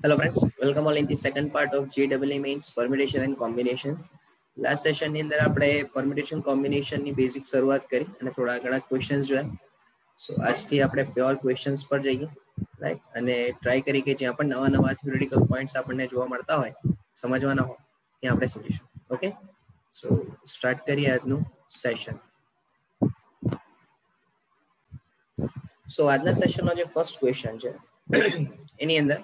Hello friends, welcome all in the second part of JEE Mains Permutation and Combination. Last સેશનની અંદર આપણે permutation કોમ્બિનેશનની basic શરૂઆત કરી અને થોડા ઘણા ક્વેશ્ચન્સ જોયા. સો આજથી આપણે પ્યોર ક્વેશ્ચન્સ પર જઈએ, રાઈટ, અને ટ્રાય કરી કે જ્યાં પણ નવા નવા થિયોરિટિકલ પોઈન્ટ્સ આપણને જોવા મળતા હોય, સમજવાના હોય, ત્યાં આપણે સમજીશું. ઓકે, સો સ્ટાર્ટ કરીએ આજનું સેશન. સો આજના સેશનનો જે ફર્સ્ટ ક્વેશ્ચન છે એની અંદર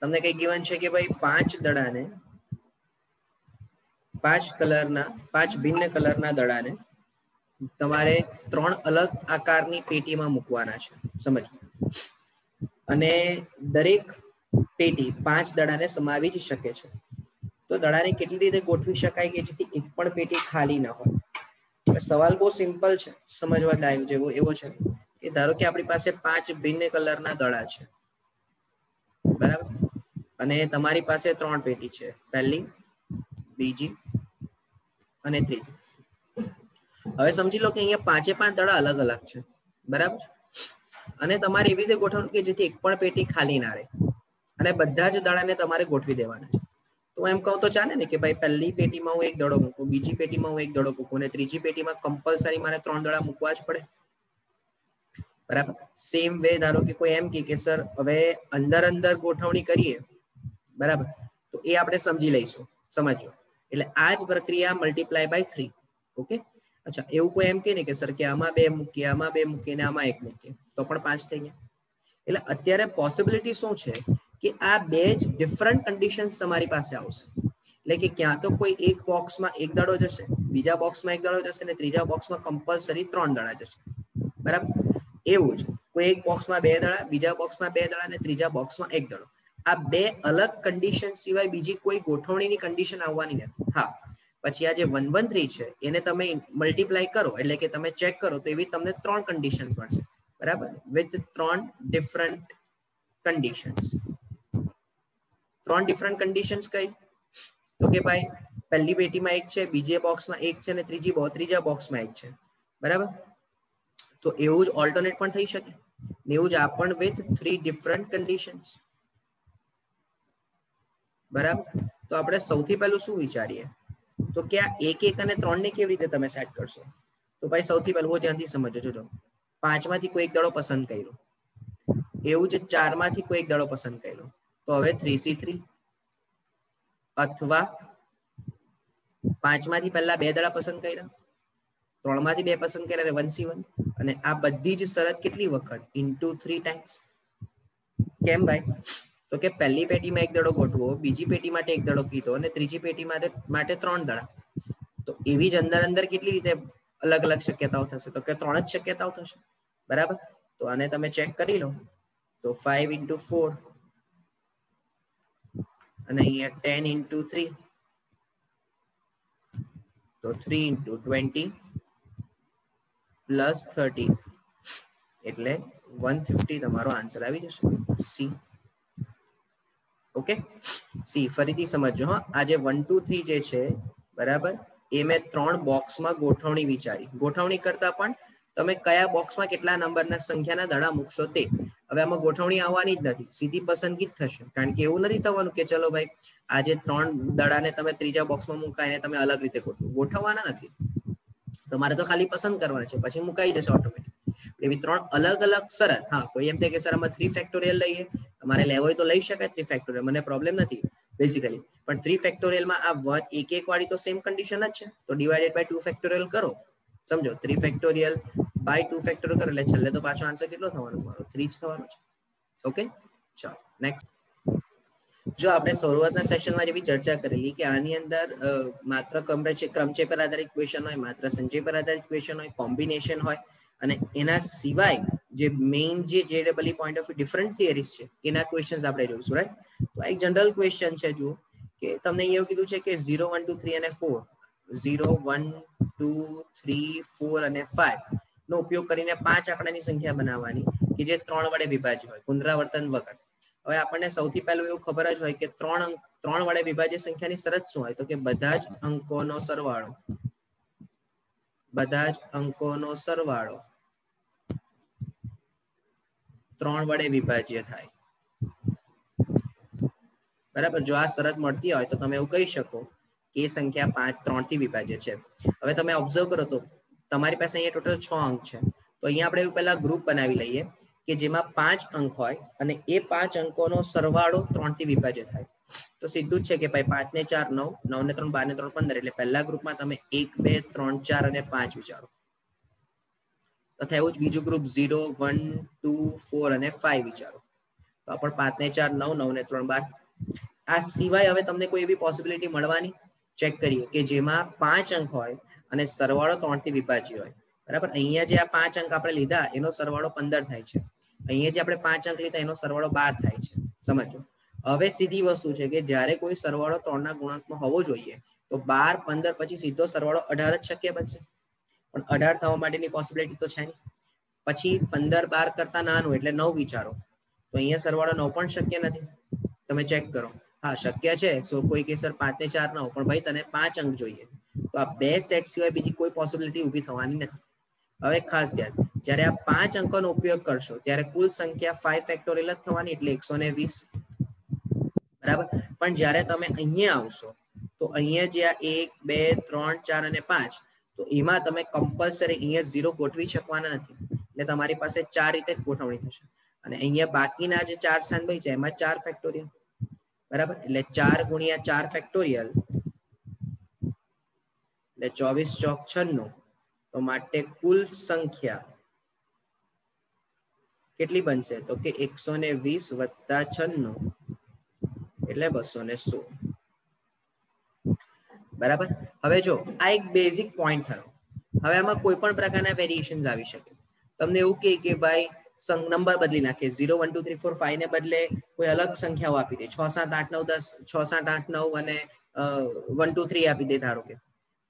તમને કઈ ગિવન છે કે ભાઈ પાંચ ભિન્ન કલરના દડાને તમારે ત્રણ અલગ આકારની પેટીમાં મૂકવાના છે, સમજ. અને દરેક પેટી પાંચ દડાને સમાવી જ શકે છે. તો દડાને કેટલી રીતે ગોઠવી શકાય કે જેથી એક પણ પેટી ખાલી ના હોય. સવાલ બહુ સિમ્પલ છે, સમજવા લાયક જેવો એવો છે કે ધારો કે આપણી પાસે પાંચ ભિન્ન કલરના દડા છે, બરાબર, અને તમારી પાસે ત્રણ પેટી છે, પહેલી, બીજી અને ત્રીજી. હવે સમજી લો કે અહીંયા પાંચે પાંચ દડા અલગ અલગ છે, બરાબર, અને તમારે એવી રીતે ગોઠવવાનું કે જેથી એક પણ પેટી ખાલી ના રહે અને બધા જ દડાને તમારે ગોઠવી દેવાના છે. તો એમ કહું તો ચાલે ને કે ભાઈ પહેલી પેટીમાં હું એક દડો મૂકું, બીજી પેટીમાં હું એક દડો મૂકું અને ત્રીજી પેટીમાં કમ્પલસરી મારે ત્રણ દડા મૂકવા જ પડે, બરાબર. સેમ વે ધારો કે કોઈ એમ કે સર હવે અંદર અંદર ગોઠવણી કરીએ, બરાબર, તો એ આપણે સમજી લઈશું, સમજો. એટલે આ જ પ્રક્રિયા મલ્ટીપ્લાય બાય 3. ઓકે, અચ્છા, એવું કોઈ એમ કે ને કે સર કે આમાં બે મૂકીએ, આમાં બે મૂકીએ ને આમાં એક મૂકીએ તો પણ પાંચ થઈ ગયા. એટલે અત્યારે પોસિબિલિટી શું છે કે આ બે જ ડિફરન્ટ કન્ડિશન્સ તમારી પાસે આવશે. એટલે કે ક્યાં તો કોઈ એક બોક્સમાં એક દડો જશે, બીજા બોક્સમાં એક દડો જશે અને ત્રીજા બોક્સમાં કમ્પલસરી ત્રણ દડા જશે, બરાબર. એવું જ કોઈ એક બોક્સમાં બે દડા, બીજા બોક્સમાં બે દડા અને ત્રીજા બોક્સમાં એક દડો. આ બે અલગ કન્ડિશન સિવાય બીજી કોઈ ગોઠવણીની કન્ડિશન આવવાની નથી. હા, પછી આ જે 113 છે એને તમે મલ્ટીપ્લાય કરો એટલે કે તમે ચેક કરો તો એવી તમને ત્રણ કન્ડિશન મળશે, બરાબર, વિથ ત્રણ ડિફરન્ટ કન્ડિશન્સ. ત્રણ ડિફરન્ટ કન્ડિશન્સ કઈ? તો કે ભાઈ પહેલી પેટીમાં એક છે, બીજી બોક્સમાં એક છે અને ત્રીજા બોક્સમાં એક છે, બરાબર. તો એવું જ ઓલ્ટરનેટ પણ થઈ શકે, એવું જ આ પણ વિથ થ્રી ડિફરન્ટ કન્ડિશન્સ, બરાબર. તો આપણે સૌથી પહેલું શું વિચારીએ તો કે આ એક એક અને ત્રણ ને કેવી રીતે તમે સેટ કરશો? તો ભાઈ સૌથી પહેલું ધ્યાનથી સમજો, જોજો, પાંચમાંથી કોઈ એક દડો પસંદ કર્યો, એવું જ ચારમાંથી કોઈ એક દડો પસંદ કર્યો, તો હવે 3C3 અથવા પાંચમાંથી પહેલા બે દડા પસંદ કર્યા, ત્રણમાંથી બે પસંદ કર્યા અને 1C1. અને આ બધી જ શરત કેટલી વખત? Into 3 times. કેમ ભાઈ? તો કે પહેલી પેટીમાં એક દડો ગોઠવો, બીજી પેટી માટે એક દડો કીધો અને ત્રીજી પેટી માટે ત્રણ દડા. તો એવી જ અંદર અંદર કેટલી રીતે અલગ અલગ શક્યતાઓ થશે? તો કે ત્રણ જ શક્યતાઓ થશે, બરાબર. તો આને તમે ચેક કરી લો તો 5 into 4 અને અહીંયા 10 into 3 તો 3 into 20 plus 30 એટલે 150 તમારો આન્સર આવી જશે, સી. Okay, C. ફરીથી સમજો, હા, આ જે 1 2 3 જે છે, બરાબર, એ મેં ત્રણ બોક્સમાં ગોઠવણી વિચારી. ગોઠવણી કરતા પણ તમે કયા બોક્સમાં કેટલા નંબરના સંખ્યાના દડા મૂકશો તે. હવે આમાં ગોઠવણી આવવાની જ નથી, સીધી પસંદગી જ થશે. કારણ કે એવું નથી થવાનું કે ચલો ભાઈ આજે ત્રણ દડાને તમે ત્રીજા બોક્સમાં મુકાઈને તમે અલગ રીતે ગોઠવવાના નથી. તમારે તો ખાલી પસંદ કરવાના છે, પછી મુકાઈ જશે ઓટોમેટિક. એવી ત્રણ અલગ અલગ શરત. હા, કોઈ એમ થાય કે સર આમાં 3 ફેક્ટોરિયલ લઈએ, તમારે લેવો હોય તો લઈ શકાય 3 ફેક્ટોરિયલ, મને પ્રોબ્લેમ નથી બેઝિકલી. પણ 3 ફેક્ટોરિયલમાં આ એક એક વાળી તો સેમ કન્ડિશન જ છે, તો ડિવાઇડેડ બાય 2 ફેક્ટોરિયલ કરો, સમજો. 3 ફેક્ટોરિયલ બાય 2 ફેક્ટોરિયલ કરો એટલે છેલ્લે તો પાછો આન્સર કેટલો થવાનો? તમારો 3 જ થવાનો છે. ઓકે, ચાલો નેક્સ્ટ. જો આપણે શરૂઆતના સેશનમાં જેવી ચર્ચા કરેલી કે આની અંદર માત્ર ક્રમચય પર આધારિત ક્વેશ્ચન હોય, માત્ર સંચય પર આધારિત ક્વેશ્ચન હોય, કોમ્બિનેશન હોય, અને એના સિવાય જે મેઇન જે JEE point of different theories છે એના ક્વેશ્ચન્સ આપણે જોઈશું, રાઈટ. તો એક જનરલ ક્વેશ્ચન છે, જુઓ કે તમને એવું કીધું છે કે 0 1 2 3 અને 4, 0 1 2 3 4 અને 5 નો ઉપયોગ કરીને પાંચ આંકડાની સંખ્યા બનાવવાની કે જે ત્રણ વડે વિભાજ્ય હોય, પુનરાવર્તન વગર. હવે આપણને સૌથી પહેલું એવું ખબર જ હોય કે ત્રણ વડે વિભાજ્ય સંખ્યાની શરત શું હોય? તો કે બધા જ અંકોનો સરવાળો, બધા જ અંકોનો સરવાળો 3 વડે વિભાજ્ય થાય. બરાબર. જો આ શરત મળતી હોય તો તમે એવું કહી શકો કે એ સંખ્યા 3 થી વિભાજ્ય છે. હવે તમે ઓબ્ઝર્વ કરો તો તમારી પાસે અહીંયા ટોટલ 6 અંક છે. તો અહીંયા આપણે પહેલા ગ્રુપ બનાવી લઈએ કે જેમાં 5 અંક હોય અને એ 5 અંકોનો સરવાળો 3 થી વિભાજ્ય થાય. તો સીધું જ છે કે ભાઈ 5 ને 4 9, 9 ને 3 12 ને 3 15, એટલે પહેલા ગ્રુપમાં તમે 1 2 3 4 અને 5 વિચારો. તથા એવું જ બીજું ગ્રુપ 0 1 2 4 અને 5 વિચારો. તો પણ 5 ને 4 9, 9 ને 3 12. આ સિવાય હવે તમને કોઈ એવી પોસિબિલિટી મળવાની ચેક કરીએ કે જેમાં 5 અંક હોય અને સરવાળો 3 થી વિભાજ્ય હોય. બરાબર. અહીંયા જે આ 5 અંક આપણે લીધા એનો સરવાળો 15 થાય છે. અહીંયા જે આપણે 5 અંક લીધા એનો સરવાળો 12 થાય છે. સમજો. હવે સીધી વસ્તુ છે કે જ્યારે કોઈ સરવાળો 3 ના ગુણાંકમાં હોવો જોઈએ તો 12 15 પછી સીધો સરવાળો 18 જ શક્ય બનશે. પણ 18 થવા માટેની પોસિબિલિટી તો છે નહીં. પછી 15 12 કરતા નાનું એટલે 9 વિચારો. તો અહીંયા સરવાળો 9 પણ શક્ય નથી. તમે ચેક કરો. હા શક્ય છે. સો કોઈ કે સર 5 ને 4 9, પણ ભાઈ તને 5 અંક જોઈએ. તો આ બે સેટ સિવાય બીજી કોઈ પોસિબિલિટી ઊભી થવાની નથી. હવે ખાસ ધ્યાન, જ્યારે આ 5 અંકોનો ઉપયોગ કરશો ત્યારે કુલ સંખ્યા 5 ફેક્ટોરિયલ જ થવાની, એટલે 120. બરાબર. પણ જ્યારે તમે અહીંયા આવશો તો અહીંયા જે આ 1 2 3 4 અને 5, તો એમાં તમે કમ્પલસરી અહીંયા 0 ગોઠવી શકવાના નથી. એટલે તમારી પાસે 4 રીતે જ ગોઠવણી થશે. અને અહીંયા બાકીના જે 4 સ્થાન બચે છે એમાં 4 ફેક્ટોરિયલ. બરાબર. એટલે 4 ગુણ્યા 4 ફેક્ટોરિયલ એટલે 24 ચોક 96. તો માટે કુલ સંખ્યા કેટલી બનશે? તો કે 120 વત્તા 96 એટલે 216. બરાબર. હવે જો આ એક બેઝિક પોઈન્ટ થયો. હવે આમાં કોઈ પણ પ્રકારના વેરિએશન્સ આવી શકે. તમને એવું કે ભાઈ નંબર બદલી નાખે, 0 1 2 3 4 5 ને બદલે કોઈ અલગ સંખ્યાઓ આપી દે, 6 7 8 9 10, 6 7 8 9 અને 1 2 3 આપી દે ધારો કે.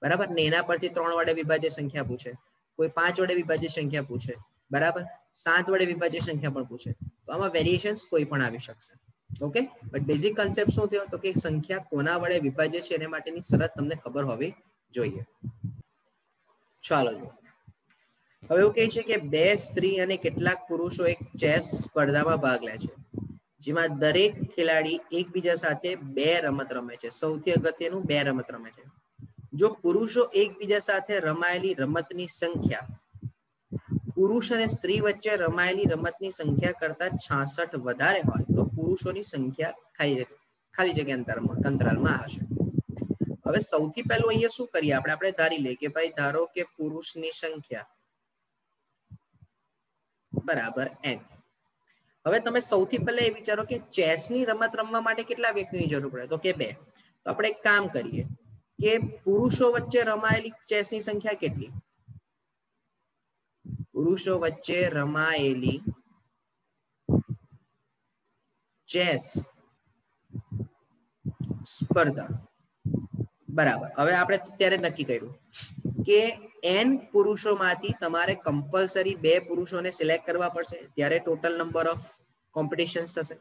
બરાબર. ને એના પરથી 3 વડે વિભાજ્ય સંખ્યા પૂછે, કોઈ 5 વડે વિભાજ્ય સંખ્યા પૂછે, બરાબર, 7 વડે વિભાજ્ય સંખ્યા પણ પૂછે. તો આમાં વેરિએશન્સ કોઈ પણ આવી શકશે. ઓકે. બટ બેઝિક કન્સેપ્ટ શું થયો? તો કે સંખ્યા કોના વડે વિભાજ્ય છે એના માટેની શરત તમને ખબર હોવી જોઈએ. ચાલો જો. હવે એવું કહે છે કે 2 સ્ત્રી અને કેટલાક પુરુષો એક ચેસ સ્પર્ધામાં ભાગ લે છે, જેમાં દરેક ખેલાડી એકબીજા સાથે 2 રમત રમે છે. સૌથી અગત્યનું 2 રમત રમે છે. જો પુરુષો એકબીજા સાથે રમાયેલી રમતની સંખ્યા પુરુષ અને સ્ત્રી વચ્ચે રમાયેલી રમતની સંખ્યા કરતા 66 વધારે હોય તો પુરુષોની સંખ્યા ખાલી જગ્યા અંતરાલમાં હશે. હવે સૌથી પહેલું અહીંયા શું કરીએ આપણે ધારી લઈએ કે ભાઈ ધારો કે પુરુષની સંખ્યા બરાબર n. હવે તમે સૌથી પહેલા એ વિચારો કે ચેસની રમત રમવા માટે કેટલા વ્યક્તિની જરૂર પડે? તો કે 2. તો આપણે એક કામ કરીએ કે પુરુષો વચ્ચે રમાયેલી ચેસની સંખ્યા કેટલી? પુરુષો વચ્ચે રમાયેલી ચેસ સ્પર્ધા. બરાબર. હવે આપણે ત્યારે નક્કી કર્યું કે n પુરુષોમાંથી તમારે કમ્પલસરી 2 પુરુષોને સિલેક્ટ કરવા પડશે, ત્યારે ટોટલ નંબર ઓફ કોમ્પિટિશન્સ થશે.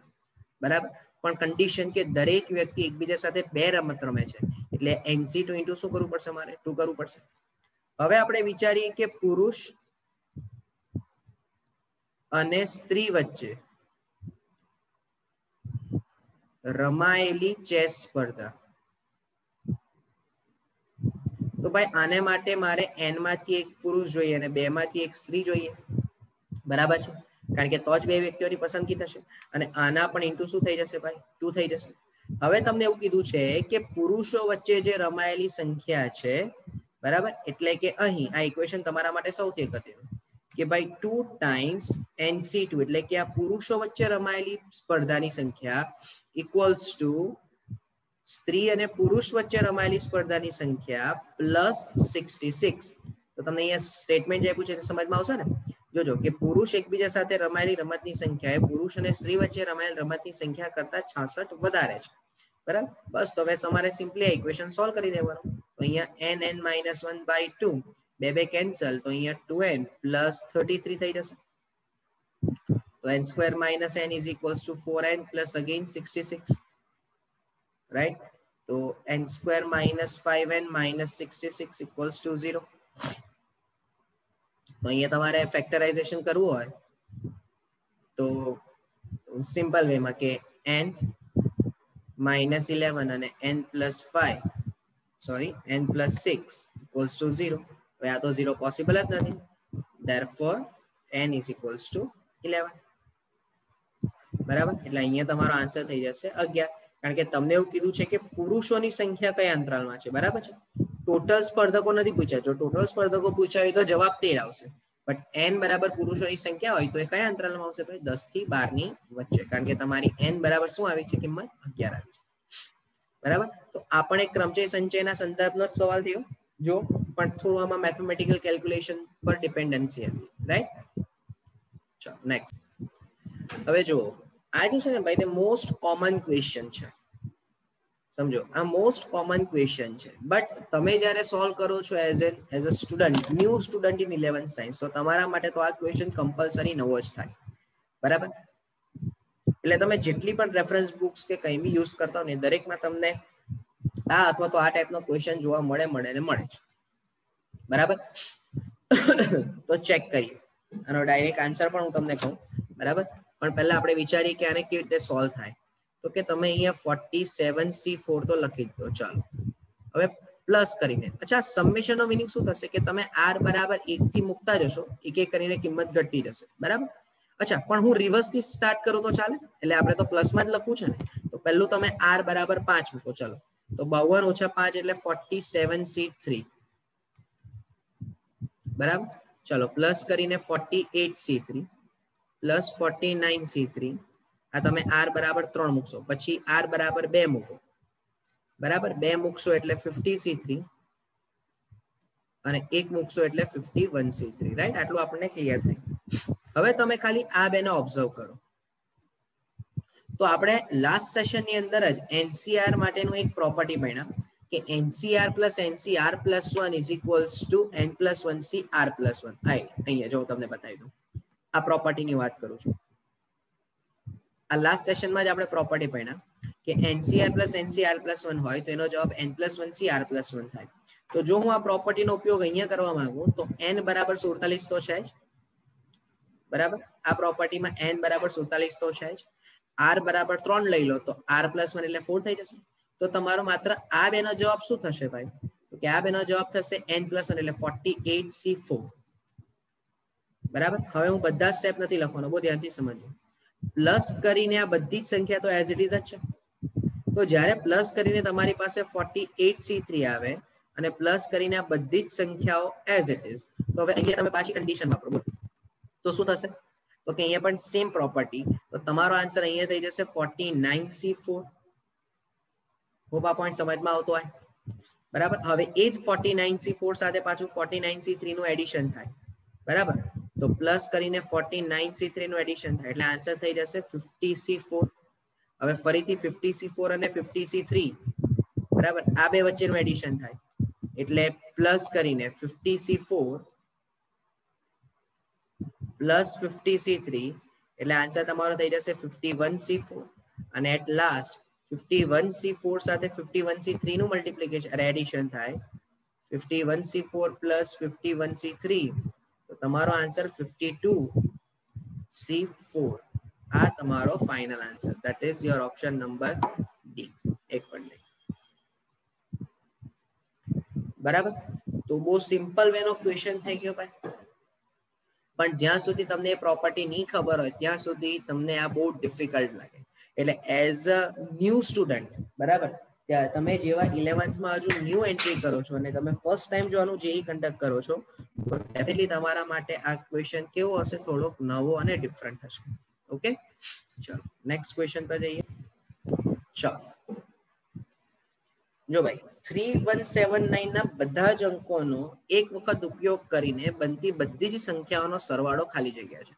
બરાબર. પણ કન્ડિશન કે દરેક વ્યક્તિ એકબીજા સાથે 2 રમત રમે છે, એટલે NC2 ઇન્ટુ શું કરવું પડશે? મારે 2 કરવું પડશે. હવે આપણે વિચારીએ કે પુરુષ અને સ્ત્રી વચ્ચે રમાયેલી ચેસ સ્પર્ધા. તો ભાઈ આને માટે મારે n માંથી એક પુરુષ જોઈએ અને 2 માંથી એક સ્ત્રી જોઈએ. બરાબર છે. કારણ કે તો જ 2 વ્યક્તિઓની પસંદગી થશે. અને આના પણ ઇન્ટુ શું થઈ જશે ભાઈ? 2 થઈ જશે. હવે તમને એવું કીધું છે કે પુરુષો વચ્ચે જે રમાયેલી સંખ્યા છે, બરાબર, એટલે કે અહીં આ ઇક્વેશન તમારા માટે સૌથી અગત્યનું કે ભાઈ 2 ટાઈમ્સ NC2, એટલે કે આ પુરુષો વચ્ચે રમાયેલી સ્પર્ધાની સંખ્યા ઇક્વલ્સ ટુ સ્ત્રી અને પુરુષ વચ્ચે રમાયેલી સ્પર્ધાની સંખ્યા પ્લસ 66. તો તમને અહીંયા સ્ટેટમેન્ટ જે આપ્યું છે તે સમજમાં આવશે ને? જોજો કે પુરુષ એકબીજા સાથે રમાયેલી રમતની સંખ્યા એ પુરુષ અને સ્ત્રી વચ્ચે રમાયેલ રમતની સંખ્યા કરતા 66 વધારે છે. બરાબર. બસ તો હવે તમારે સિમ્પલી આ ઇક્વેશન સોલ્વ કરી દેવાનું. તો અહીંયા n -1/2 બે કેન્સલ, તો અહીંયા 2n પ્લસ 33 થઈ જશે. તો n square minus n is equals to 4n plus again 66. Right. તો n square minus 5n minus 66 equals to 0. તો અહીંયા તમારે ફેક્ટરાઇઝેશન કરવું હોય તો સિમ્પલ વેમાં કે n -11 અને n+5 sorry n+6 equals to 0. હવે આ તો 0 પોસિબલ જ નથી. therefore n is equals to 11. બરાબર, એટલે અહીંયા તમારો આન્સર થઈ જશે 11, કારણ કે તમને એવું કીધું છે કે પુરુષોની સંખ્યા કયા અંતરાલમાં છે. બરાબર છે, ટોટલ સ્પર્ધકો નથી પૂછ્યા. જો ટોટલ સ્પર્ધકો પૂછ્યા હોય તો જવાબ 13 આવશે, બટ n બરાબર પુરુષોની સંખ્યા હોય તો એ કયા અંતરાલમાં આવશે ભાઈ? 10 થી 12 ની વચ્ચે, કારણ કે તમારી n બરાબર શું આવી છે? કિંમત 11 આવી છે. બરાબર, તો આ પણ એક ક્રમચય સંચયના સંદર્ભનો જ સવાલ થયો, જો પણ થોડું આમાં મેથેમેટિકલ કેલ્ક્યુલેશન પર ડિપેન્ડન્સી હતી, રાઈટ? ચલો નેક્સ્ટ. હવે જો આ જે છે ને ભાઈ, તે મોસ્ટ કોમન ક્વેશ્ચન છે. સમજો, આ મોસ્ટ કોમન ક્વેશ્ચન છે, બટ તમે જ્યારે સોલ્વ કરો છો as a student, new student in 11th science, તો તમારા માટે તો આ ક્વેશ્ચન કમ્પલસરી નવો જ થાય. બરાબર, એટલે તમે જેટલી પણ રેફરન્સ બુક્સ કે કંઈ બી યુઝ કરતા હો ને, દરેકમાં તમને આ અથવા તો આ ટાઈપનો ક્વેશ્ચન જોવા મળે જ. બરાબર, તો ચેક કરીએ આનો ડાયરેક્ટ આન્સર પણ હું તમને કહું. બરાબર, પણ પહેલા આપણે વિચારીએ કે આને કેવી રીતે સોલ્વ થાય. તો કે તમે અહીંયા 47C4 તો લખી દો. ચાલો હવે પ્લસ કરીને, અચ્છા સમેશન નો મીનિંગ શું થશે કે તમે r બરાબર 1 થી મૂકતા જશો, એક એક કરીને કિંમત ઘટતી જશે. બરાબર, અચ્છા પણ હું રિવર્સ થી સ્ટાર્ટ કરું તો ચાલે? એટલે આપણે તો પ્લસમાં જ લખવું છે ને, તો પહેલું તમે r બરાબર 5 મૂકો. ચલો, તો 52 - 5 એટલે 47C3. બરાબર, ચલો પ્લસ કરીને 48C3 પ્લસ 49C3. આ તમે r બરાબર 3 મૂકશો, પછી r બરાબર 2 મૂકો. બરાબર, 2 મૂકશો એટલે 50C3 અને 1 મૂકશો એટલે 51C3. રાઈટ, આટલું આપણને ક્લિયર થાય. હવે તમે ખાલી આ બેને ઓબ્ઝર્વ કરો. તો આપણે લાસ્ટ સેશનની અંદર જ NCR માટેનું એક પ્રોપર્ટી ભણ્યા કે NCR + NCR + 1 is equals to n+1CR + 1. અહીંયા જો હું તમને બતાવી દઉં, આ પ્રોપર્ટીની વાત કરું છું. આ લાસ્ટ સેશનમાં જ આપણે પ્રોપર્ટી ભણ્યા કે NCR + NCR + 1 હોય તો એનો જવાબ n+1CR + 1 થાય. તો જો હું આ પ્રોપર્ટીનો ઉપયોગ અહીંયા કરવા માંગુ તો n બરાબર 47 તો છે જ. બરાબર, આ પ્રોપર્ટીમાં n બરાબર 47 તો છે જ. r બરાબર 3 લઈ લો તો r + 1 એટલે 4 થઈ જશે. તો તમારો માત્ર આ બેનો જવાબ શું થશે ભાઈ? તો કે આ બેનો જવાબ થશે n+1 એટલે 48C4. બરાબર, હવે હું બધા સ્ટેપ નથી લખવાનો, બહુ ધ્યાનથી સમજજો. પ્લસ કરીને આ બધી જ સંખ્યા તો એઝ ઇટ ઇઝ જ છે. તો જ્યારે પ્લસ કરીને તમારી પાસે 48C3 આવે અને પ્લસ કરીને આ બધી જ સંખ્યાઓ એઝ ઇટ ઇઝ, તો હવે અહીંયા તમે પાછી કન્ડિશન વાપરો. બોલો તો શું થશે? તો કે અહીંયા પણ સેમ પ્રોપર્ટી, તો તમારો આન્સર અહીંયા થઈ જશે 49C4. હોપ આ પોઈન્ટ સમજમાં આવતો હોય. બરાબર, હવે એ જ 49C4 સાથે પાછું 49C3 નું એડિશન થાય. બરાબર, તો પ્લસ કરીને 49C3 નું એડિશન થાય એટલે આન્સર થઈ જશે 50C4. હવે ફરીથી 50C4 અને 50C3, બરાબર, આ બે વચ્ચેનું એડિશન થાય એટલે પ્લસ કરીને 50C4 પ્લસ 50C3 એટલે આન્સર તમારો થઈ જશે 51C4. અને એટ લાસ્ટ 51C4 સાથે 51C3 નું મલ્ટીપ્લિકેશન એડિશન થાય 51C4 પ્લસ 51C3, તો તમારો આન્સર 52C4. આ તમારો final answer, that is your option number D. એક પણ નહીં. બરાબર, તો બહુ સિમ્પલ વેનો ક્વેશ્ચન થઈ ગયો ભાઈ. પણ જ્યાં સુધી તમને એ પ્રોપર્ટી નહીં ખબર હોય ત્યાં સુધી તમને આ બહુ ડિફિકલ્ટ લાગે. એટલે એઝ અ ન્યૂ સ્ટુડન્ટ, બરાબર, ત્યાં તમે જેવા 11thમાં હજુ ન્યૂ એન્ટ્રી કરો છો અને તમે ફર્સ્ટ ટાઈમ જો આનું જેઈ કન્ડક્ટ કરો છો તો ડેફિનેટલી તમારા માટે આ ક્વેશ્ચન કેવો હશે? થોડોક નવો અને ડિફરન્ટ હશે. ઓકે, ચલો નેક્સ્ટ ક્વેશ્ચન પર જઈએ. ચલો જો ભાઈ, 3179 ના બધા જ અંકોનો એક વખત ઉપયોગ કરીને બનતી બધી જ સંખ્યાઓનો સરવાળો ખાલી જગ્યા છે.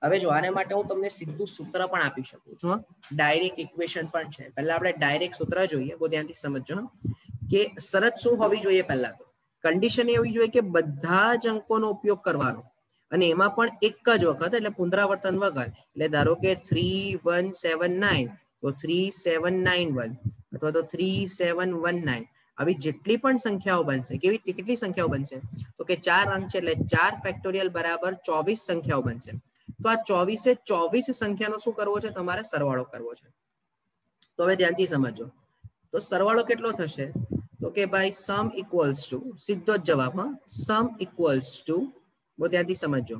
હવે જો આને માટે હું તમને સીધું સૂત્ર પણ આપી શકું છું, ડાયરેક્ટ ઇક્વેશન પણ છે. પહેલા આપણે ડાયરેક્ટ સૂત્ર જોઈએ, બહુ ધ્યાનથી સમજજો કે શરત શું હોવી જોઈએ. પહેલા તો કન્ડિશન એવી જોઈએ કે બધા જ અંકોનો ઉપયોગ કરવાનો અને એમાં પણ એક જ વખત, એટલે પુનરાવર્તન વગર. એટલે ધારો કે 3179 તો 3791 અથવા તો 3719, આવી જેટલી પણ સંખ્યાઓ બનશે, કેટલી સંખ્યાઓ બનશે? તો કે 4 અંક છે એટલે 4 ફેક્ટોરિયલ બરાબર 24 સંખ્યાઓ બનશે. તો આ 24 સંખ્યાનો શું કરવો છે? તમારે સરવાળો કરવો છે. તો હવે ધ્યાનથી સમજો, તો સરવાળો કેટલો થશે, તો કે ભાઈ સમ ઇક્વલ્સ ટુ, સીધો જ જવાબ, હા, સમ ઇક્વલ્સ ટુ, બહુ ધ્યાનથી સમજો,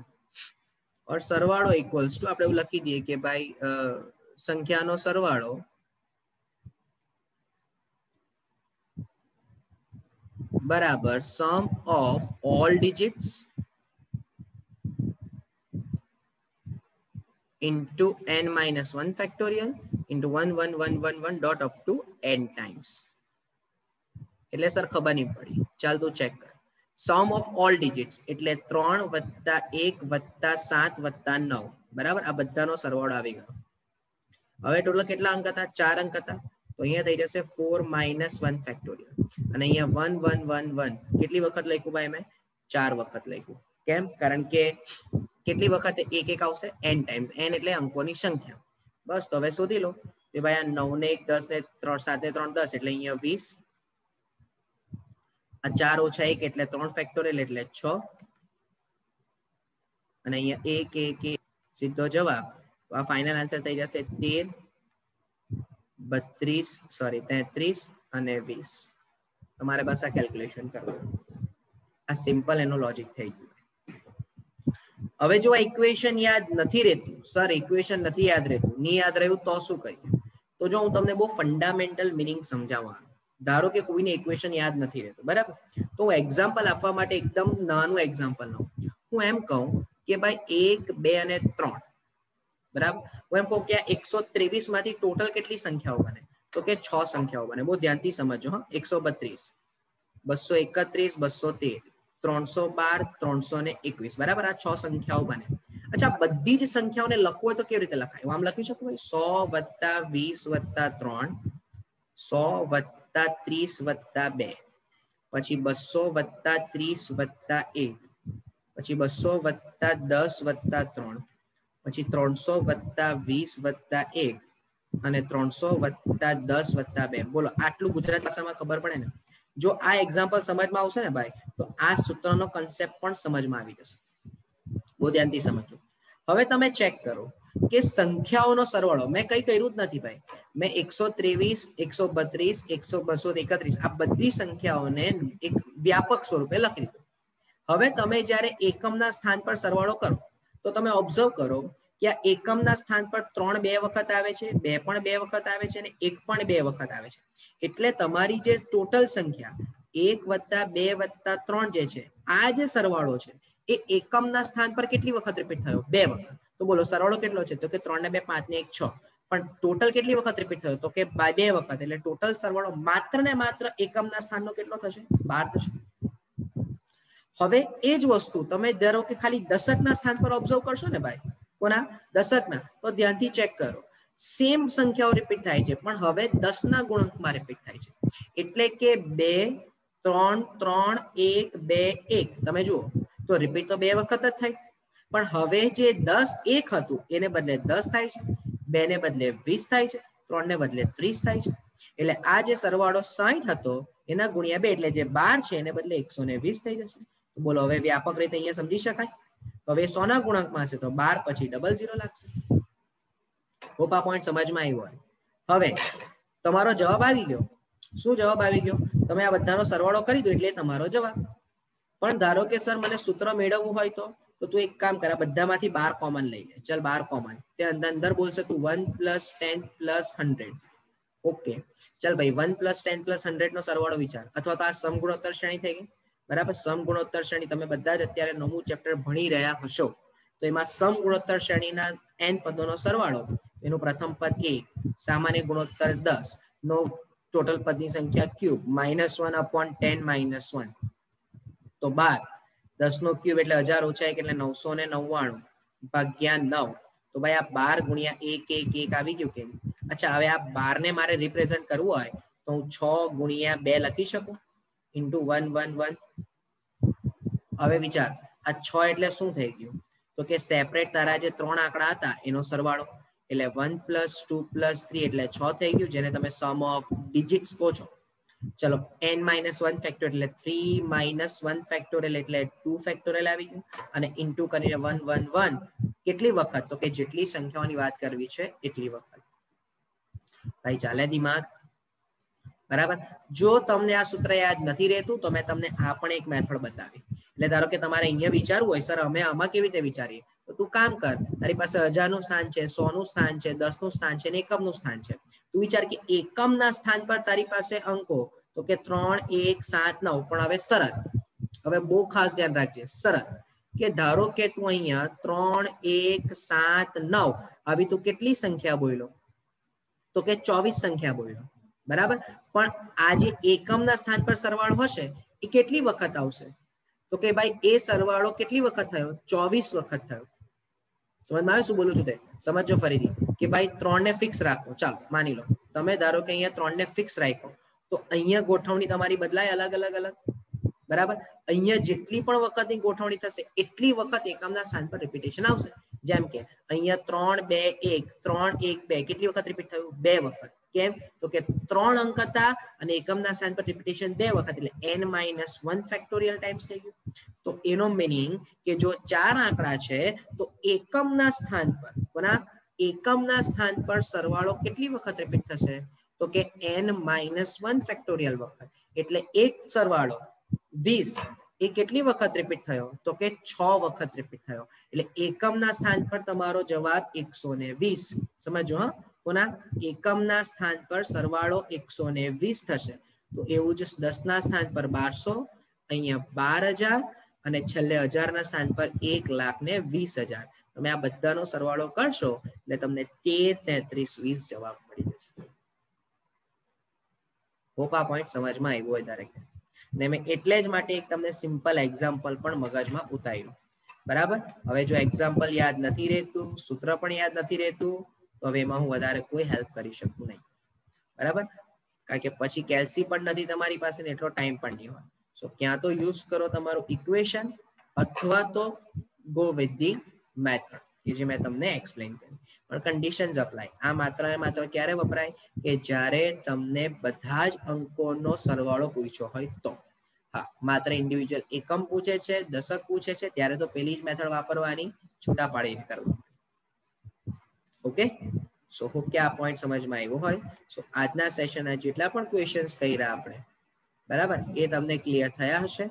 और સરવાળો ઇક્વલ્સ ટુ, આપણે એવું લખી દઈએ કે ભાઈ સંખ્યાનો સરવાળો બરાબર sum of all digits into n-1 factorial into 1 1 1 1 1 dot up to n times. એટલે સર ખબર નહીં પડી, ચાલ તું ચેક કર. સમ ઓફ ઓલ ડિજિટ્સ એટલે 3 વત્તા 1 વત્તા 7 વત્તા 9, બરાબર, આ બધાનો સરવાળો આવી ગયો. હવે ટોટલ કેટલા અંક હતા, 4 અંક હતા, તો અહીંયા થઈ જશે 4 - 1 ફેક્ટોરિયલ, અને અહીંયા 1 1 1 1 કેટલી વખત લખ્યું ભાઈ મેં, 4 વખત લખ્યું. કેમ, કારણ કે કેટલી વખત એક એક આવશે, n ટાઈમ્સ, n એટલે અંકોની સંખ્યા. બસ, તો હવે શોધી લો કે ભાઈ આ 9 ને 1 10 ને 3 7 ને 3 10 એટલે અહીંયા 20, આ 4 ઓછા 1 એટલે 3 ફેક્ટોરિયલ એટલે 6, અને અહીંયા 1 1 1 સીધો જવાબ, તો આ ફાઇનલ આન્સર થઈ જશે 13 33 અને 20. તમારે બસ આ કેલ્ક્યુલેશન કરવાનું, આ સિમ્પલ એનું લોજિક થઈ ગયું. હવે જો આ ઇક્વેશન યાદ નથી રહેતું, સર ઇક્વેશન નથી યાદ રહેતું, નહીં યાદ રહ્યું તો શું કરીએ, તો જો હું તમને બહુ ફંડામેન્ટલ મિનિંગ સમજાવવાનું, ધારો કે કોઈને ઇક્વેશન યાદ નથી રહેતું, બરાબર, તો હું એક્ઝામ્પલ આપવા માટે એકદમ નાનું એક્ઝામ્પલ લઉં. હું એમ કહું કે ભાઈ 1 2 અને 3, બરાબર, હું એમ કહું કે આ 123 માંથી ટોટલ કેટલી સંખ્યાઓ બને, તો કે 6 સંખ્યાઓ બને. બહુ ધ્યાનથી સમજો, હા, 132 231 213 312 321, બરાબર, આ 6 સંખ્યાઓ બને. અચ્છા, બધી જ સંખ્યાઓને લખવું હોય તો કેવી રીતે લખાય, હું આમ લખી શકું ભાઈ 100 + 20 + 3 100 + 30 + 2, પછી 200 + 30 + 1, પછી 200 + 10 + 3, પછી 300 + 20 + 1, અને 300 + 10 + 2. બોલો, આટલું ગુજરાત ભાષામાં ખબર પડે ને, જો આ એક્ઝામ્પલ સમજમાં આવશે ને ભાઈ, તો આ સૂત્રનો કન્સેપ્ટ પણ સમજમાં આવી જશે. બહુ ધ્યાનથી સમજો. હવે તમે ચેક કરો કે સંખ્યાઓનો સરવાળો મેં કઈ કર્યું જ નથી ભાઈ, મેં 123 132 231 આ બધી સંખ્યાઓને એક વ્યાપક સ્વરૂપે લખી દીધું. હવે તમે જ્યારે એકમના સ્થાન પર સરવાળો કરો તો તમે ઓબ્ઝર્વ કરો કે આ એકમના સ્થાન પર 3 2 વખત આવે છે, 2 પણ 2 વખત આવે છે, અને 1 પણ 2 વખત આવે છે. એટલે તમારી જે ટોટલ સંખ્યા 1 + 2 + 3 જે છે, આ જે સરવાળો છે એ એકમના સ્થાન પર કેટલી વખત રિપીટ થયો, 2 વખત. તો બોલો સરવાળો કેટલો છે, તો કે 3 ને 2 5 ને 1 6, પણ ટોટલ કેટલી વખત રિપીટ થયો, તો કે 2 વખત. એટલે ટોટલ સરવાળો માત્ર ને માત્ર એકમના સ્થાનનો કેટલો થશે, 12 થશે. હવે એ જ વસ્તુ તમે ધારો કે ખાલી દશકના સ્થાન પર ઓબ્ઝર્વ કરશો ને ભાઈ, કોના, દશકના, તો ધ્યાનથી ચેક કરો, સેમ સંખ્યાઓ રિપીટ થાય છે, પણ હવે 10 ના ગુણકમાં રિપીટ થાય છે. એટલે કે 2 3 3 1 2 1, તમે જુઓ તો રિપીટ તો 2 વખત જ થાય, પણ હવે જે 10 1 હતું એને બદલે 10 થાય છે, 2 ને બદલે 20 થાય છે, 3 ને બદલે 30 થાય છે. એટલે આ જે સરવાળો 60 હતો એના ગુણ્યા 2 એટલે જે 12 છે એને બદલે 120 થઈ જશે. તો બોલો હવે વ્યાપક રીતે અહીંયા સમજી શકાય. હવે 100 ના ગુણાંકમાં હશે તો 12 પછી 00 લાગશે. હોપ આ પોઈન્ટ સમજમાં આવ્યો હોય. હવે તમારો જવાબ આવી ગયો. શું જવાબ આવી ગયો, તમે આ બધાનો સરવાળો કરી દો એટલે તમારો જવાબ. પણ ધારો કે સર મને સૂત્ર મેળવવું હોય તો તું એક કામ કર, આ બધામાંથી 12 કોમન લઈ લે. ચલ 12 કોમન, તે અંદર બોલશે તું 1 + 10 + 100. ઓકે, ચલ ભાઈ 1 + 10 + 100 નો સરવાળો વિચાર, અથવા તો આ સમગુણોત્તર શ્રેણી થઈ ગઈ, બરાબર. સમગુણોત્તર શ્રેણી તમે બધા જ અત્યારે 9મું ચેપ્ટર ભણી રહ્યા હશો, તો એમાં સમગુણોત્તર શ્રેણીના n પદોનો સરવાળો, એનું પ્રથમ પદ 1, સામાન્ય ગુણોત્તર 10 નો ટોટલ પદની સંખ્યા ક્યુબ -1/10 - 1, તો 12, 10 નો ક્યુબ એટલે 1000 - 1 એટલે 999 ભાગ્યા 9. તો ભાઈ આ 12 ગુણ્યા 1 1 1 આવી ગયું કે. અચ્છા, હવે આ 12 ને મારે રિપ્રેઝન્ટ કરવું હોય તો હું 6 ગુણ્યા 2 લખી શકું ઇન્ટુ 1 1 1. હવે વિચાર, આ 6 એટલે શું થઈ ગયું, તો કે સેપરેટ તારા જે 3 આંકડા હતા એનો સરવાળો, એટલે 1 + 2 + 3 એટલે 6 થઈ ગયું, જેને તમે સમ ઓફ ડિજિટ્સ કહો છો. ચલો n-1 ફેક્ટોરિયલ એટલે 3 - 1 ફેક્ટોરિયલ એટલે 2 ફેક્ટોરિયલ આવી ગયું, અને ઇન્ટુ કરીને 1 1 1 કેટલી વખત, તો કે જેટલી સંખ્યાઓની વાત કરવી છે એટલી વખત. ભાઈ ચાલે દિમાગ, બરાબર. જો તમને આ સૂત્ર યાદ નથી રહેતું તો મેં તમને આ પણ એક મેથડ બતાવી. એટલે ધારો કે તમારે અહીંયા વિચારવું હોય સર અમે આમાં કેવી રીતે વિચારીએ, તો તું કામ કર, તારી પાસે 1000 નું સ્થાન છે, 100 નું સ્થાન છે, 10 નું સ્થાન છે, એકમ નું સ્થાન છે. તું વિચાર કે એકમના સ્થાન પર તારી પાસે અંકો તો કે 3, 1, 7, 9, પણ હવે શરત, હવે બહુ ખાસ ધ્યાન રાખજે, શરત કે ધારો કે તું અહીંયા 3, 1, 7, 9 આવી તું કેટલી સંખ્યા બોલ્યો, તો કે 24 સંખ્યા બોલ્યો, બરાબર. પણ આ જે એકમના સ્થાન પર સરવાળો હશે એ કેટલી વખત આવશે, તો કે ભાઈ એ સરવાળો કેટલી વખત થયો, 24 વખત થયો. સમજમાં આવે શું બોલું છું તે? સમજો ફરીથી કે ભાઈ 3 ને ફિક્સ રાખો, ચાલો માની લો તમે ધારો કે અહીંયા 3 ને ફિક્સ રાખ્યો તો અહીંયા ગોઠવણી તમારી બદલાય અલગ અલગ અલગ, બરાબર. અહીંયા જેટલી પણ વખતની ગોઠવણી થશે એટલી વખત એકમના સ્થાન પર રિપીટેશન આવશે. જેમ કે અહીંયા 3, 2, 1, 3, 1, 2 કેટલી વખત રિપીટ થયું, 2 વખત. કેમ, તો કે 3 અંક હતા અને એકમના સ્થાન પર રિપીટેશન 2 વખત એટલે n-1 ફેક્ટોરિયલ ટાઈમ્સ થઈ ગયું. તો એનો મીનિંગ કે જો 4 આંકડા છે તો એકમના સ્થાન પર, કોના એકમના સ્થાન પર સરવાળો કેટલી વખત રિપીટ થશે, તો કે n-1 ફેક્ટોરિયલ વખત. એટલે એક સરવાળો 20 એ કેટલી વખત રિપીટ થયો, તો કે 6 વખત રિપીટ થયો. એટલે એકમના સ્થાન પર તમારો જવાબ 120. સમજો હા, કોના એકમના સ્થાન પર સરવાળો 120 થશે. તો એવું જ 10 ના સ્થાન પર 1200, અહીંયા 12000 અને છેલ્લે 1000 ના સ્થાન પર 1,20,000. તમે આ બધાનો સરવાળો કરશો એટલે તમને 13, 33, 20 જવાબ મળી જશે. હોપ આ પોઈન્ટ સમજમાં આવ્યો હોય દરેક ને મેં એટલે જ માટે એક તમને સિમ્પલ એક્ઝામ્પલ પણ મગજમાં ઉતાર્યું, બરાબર. હવે જો એક્ઝામ્પલ યાદ નથી રહેતું, સૂત્ર પણ યાદ નથી રહેતું, તો હવે એમાં હું વધારે કોઈ હેલ્પ કરી શકું નહીં, બરાબર. કારણ કે પછી કેલ્સી પણ નથી તમારી પાસે ને એટલો ટાઈમ પણ નહીં હોય. સો ક્યાં તો યુઝ કરો તમારું ઇક્વેશન અથવા તો ગો વિથ ધી મેથડ કે જે મેં તમને એક્સપ્લેન કરી. પણ કન્ડિશન્સ અપ્લાય. આ માત્ર ને માત્ર ક્યારે વપરાય, કે જ્યારે તમને બધા જ અંકોનો સરવાળો પૂછ્યો હોય તો. હા, માત્ર ઇન્ડિવિજ્યુઅલ એકમ પૂછે છે, દશક પૂછે છે, ત્યારે તો પેલી જ મેથડ વાપરવાની, છૂટા પાડીને કરવાની. ઓકે, સો હોપ કે આ પોઈન્ટ સમજમાં આવ્યો હોય. સો આજના સેશનના જેટલા પણ ક્વેશ્ચન્સ કર્યા આપણે, બરાબર, એ તમને ક્લિયર થયા હશે,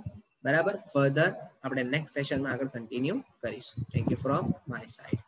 બરાબર. ફર્ધર આપણે નેક્સ્ટ સેશનમાં આગળ કન્ટિન્યુ કરીશું. Thank you from my side.